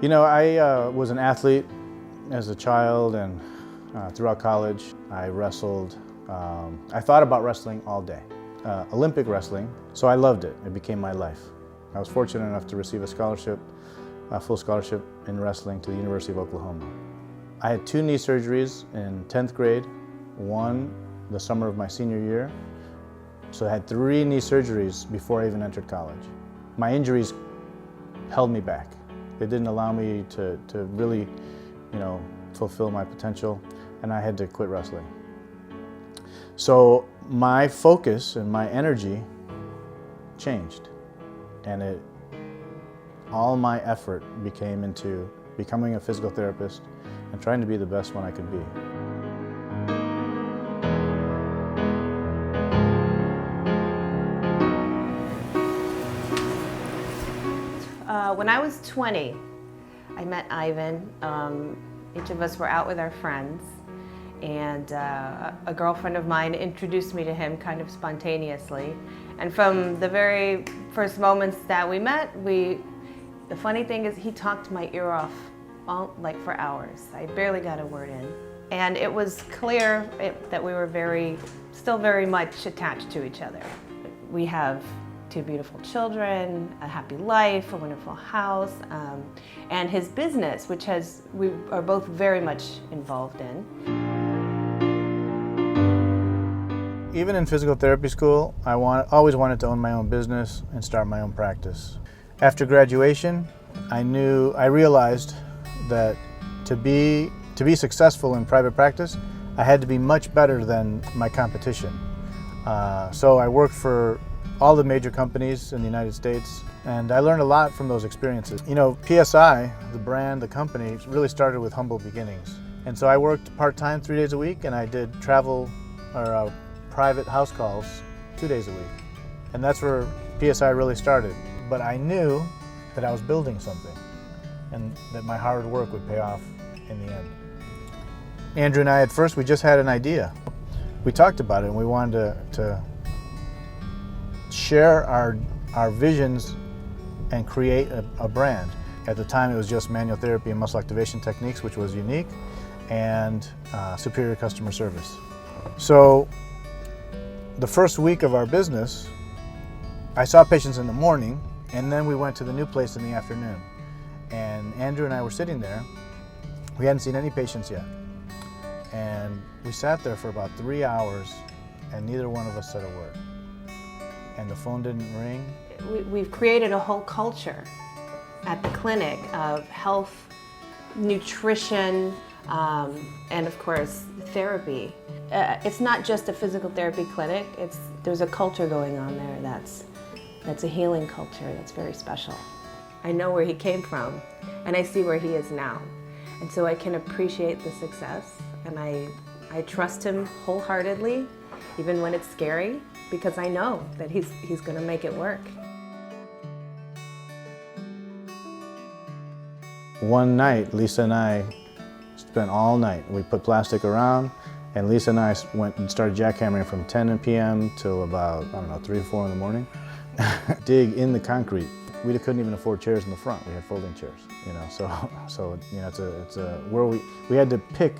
You know, I was an athlete as a child and throughout college. I wrestled. I thought about wrestling all day, Olympic wrestling, so I loved it. It became my life. I was fortunate enough to receive a scholarship, a full scholarship in wrestling to the University of Oklahoma. I had 2 knee surgeries in 10th grade, one the summer of my senior year. So I had 3 knee surgeries before I even entered college. My injuries held me back. They didn't allow me to really, fulfill my potential, and I had to quit wrestling. So my focus and my energy changed, and all my effort became into becoming a physical therapist and trying to be the best one I could be. When I was 20, I met Ivan. Each of us were out with our friends, and a girlfriend of mine introduced me to him kind of spontaneously. And from the very first moments that we met, the funny thing is he talked my ear off for hours. I barely got a word in. And it was clear that we were still very much attached to each other. We have 2 beautiful children, a happy life, a wonderful house, and his business, which we are both very much involved in. Even in physical therapy school, I always wanted to own my own business and start my own practice. After graduation, I realized that to be successful in private practice, I had to be much better than my competition. So I worked for all the major companies in the United States, and I learned a lot from those experiences. You know, PSI, the brand, the company, really started with humble beginnings. And so I worked part-time 3 days a week, and I did travel or private house calls 2 days a week. And that's where PSI really started. But I knew that I was building something and that my hard work would pay off in the end. Andrew and I, at first, we just had an idea. We talked about it, and we wanted to share our visions and create a brand. At the time, it was just manual therapy and muscle activation techniques, which was unique, and superior customer service. So the first week of our business, I saw patients in the morning, and then we went to the new place in the afternoon. And Andrew and I were sitting there. We hadn't seen any patients yet. And we sat there for about 3 hours, and neither one of us said a word. And the phone didn't ring. We've created a whole culture at the clinic of health, nutrition, and of course, therapy. It's not just a physical therapy clinic. There's a culture going on there that's a healing culture that's very special. I know where he came from, and I see where he is now. And so I can appreciate the success, and I trust him wholeheartedly, even when it's scary, because I know that he's going to make it work. One night, Lisa and I spent all night. We put plastic around, and Lisa and I went and started jackhammering from 10 p.m. till about, 3 or 4 in the morning. Dig in the concrete. We couldn't even afford chairs in the front. We had folding chairs, So it's where we had to pick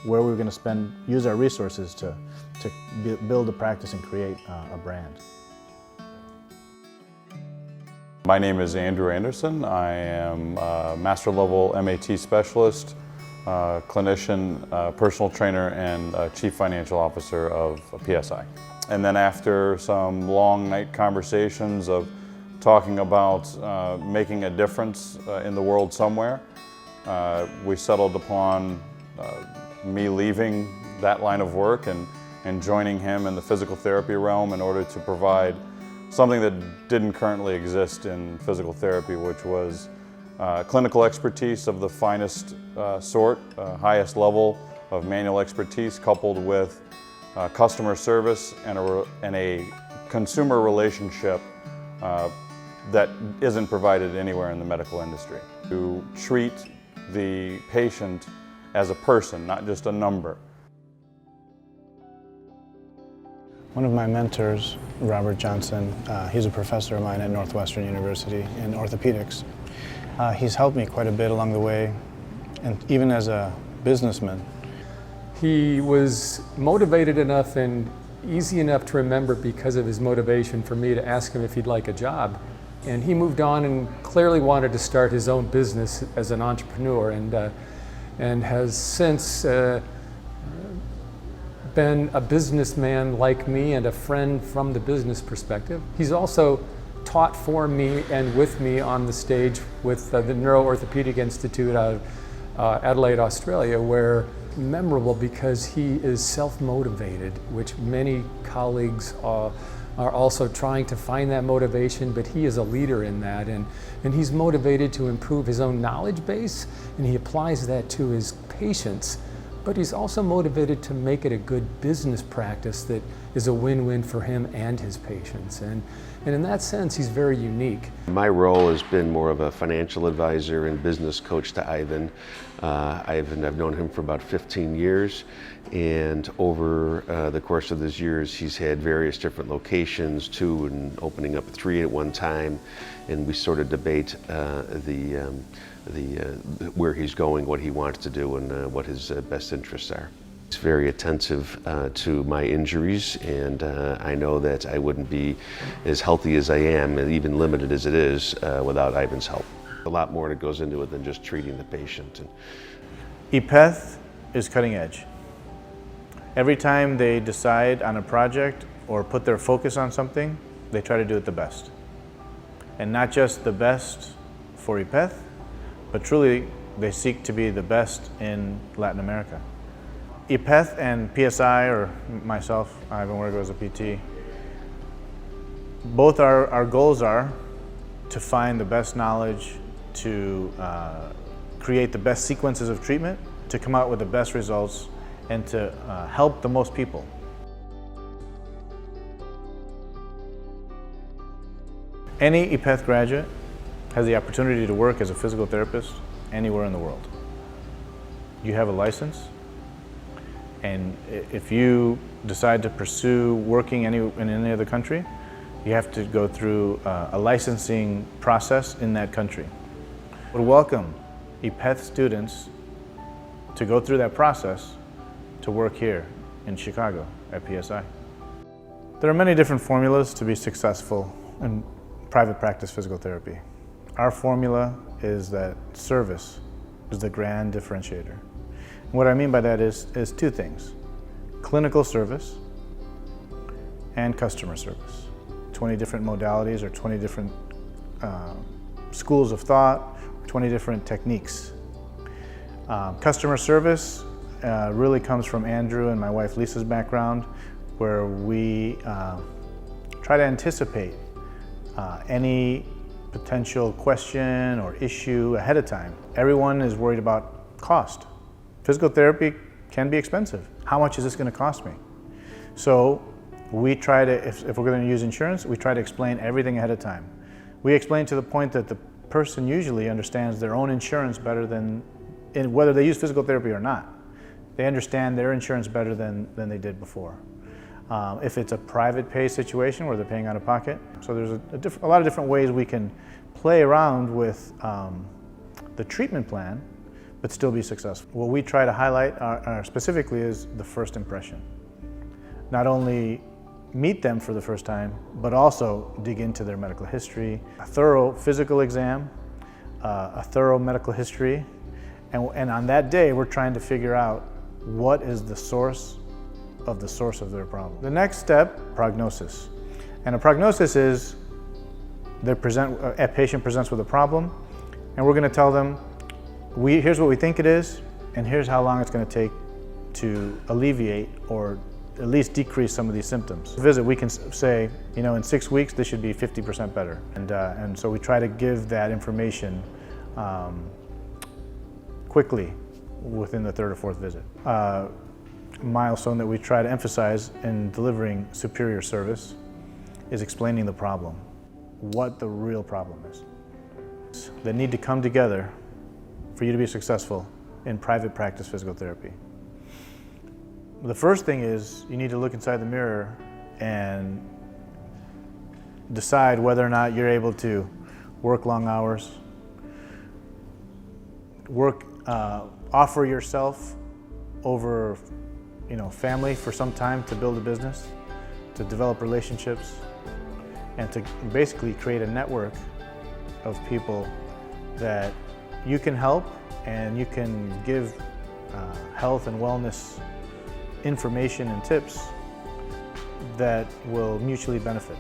where we were going to use our resources to build a practice and create a brand. My name is Andrew Anderson. I am a master level MAT specialist, clinician, personal trainer, and chief financial officer of PSI. And then after some long night conversations of talking about making a difference in the world somewhere, we settled upon me leaving that line of work and joining him in the physical therapy realm in order to provide something that didn't currently exist in physical therapy, which was clinical expertise of the finest sort, highest level of manual expertise, coupled with customer service and a consumer relationship that isn't provided anywhere in the medical industry. To treat the patient as a person, not just a number. One of my mentors, Robert Johnson, he's a professor of mine at Northwestern University in orthopedics. He's helped me quite a bit along the way, and even as a businessman. He was motivated enough and easy enough to remember because of his motivation for me to ask him if he'd like a job. And he moved on and clearly wanted to start his own business as an entrepreneur, and has since been a businessman like me and a friend from the business perspective. He's also taught for me and with me on the stage with the Neuro-Orthopedic Institute out of Adelaide, Australia, where memorable because he is self-motivated, which many colleagues are also trying to find that motivation, but he is a leader in that, and he's motivated to improve his own knowledge base, and he applies that to his patients, but he's also motivated to make it a good business practice that is a win-win for him and his patients, and in that sense he's very unique. My role has been more of a financial advisor and business coach to Ivan. I've known him for about 15 years, and over the course of those years he's had various different locations, 2 and opening up 3 at one time, and we sort of debate where he's going, what he wants to do, and what his best interests are. He's very attentive to my injuries, and I know that I wouldn't be as healthy as I am, and even limited as it is, without Ivan's help. A lot more that goes into it than just treating the patient. IPETH is cutting edge. Every time they decide on a project or put their focus on something, they try to do it the best. And not just the best for IPETH, but truly they seek to be the best in Latin America. IPETH and PSI, or myself, Ivan Wergo as a PT, both our goals are to find the best knowledge, to create the best sequences of treatment, to come out with the best results, and to help the most people. Any IPETH graduate has the opportunity to work as a physical therapist anywhere in the world. You have a license, and if you decide to pursue working in any other country, you have to go through a licensing process in that country. I would welcome IPETH students to go through that process to work here in Chicago at PSI. There are many different formulas to be successful in private practice physical therapy. Our formula is that service is the grand differentiator. And what I mean by that is 2 things: clinical service and customer service. 20 different modalities, or 20 different schools of thought, 20 different techniques. Customer service really comes from Andrew and my wife Lisa's background, where we try to anticipate any potential question or issue ahead of time. Everyone is worried about cost. Physical therapy can be expensive. How much is this going to cost me? So we try to, if we're going to use insurance, we try to explain everything ahead of time. We explain to the point that the person usually understands their own insurance better than, whether they use physical therapy or not. They understand their insurance better than they did before. If it's a private pay situation where they're paying out of pocket, so there's a lot of different ways we can play around with the treatment plan, but still be successful. What we try to highlight specifically is the first impression. Not only meet them for the first time, but also dig into their medical history, a thorough physical exam, a thorough medical history, and on that day we're trying to figure out what is the source of their problem. The next step, prognosis. And a prognosis is a patient presents with a problem, and we're going to tell them, here's what we think it is, and here's how long it's going to take to alleviate or at least decrease some of these symptoms. Visit, we can say, in 6 weeks this should be 50% better, and so we try to give that information quickly within the 3rd or 4th visit. Milestone that we try to emphasize in delivering superior service is explaining the problem, what the real problem is. They need to come together for you to be successful in private practice physical therapy. The first thing is you need to look inside the mirror and decide whether or not you're able to work long hours, offer yourself over, family for some time to build a business, to develop relationships, and to basically create a network of people that you can help and you can give health and wellness information and tips that will mutually benefit.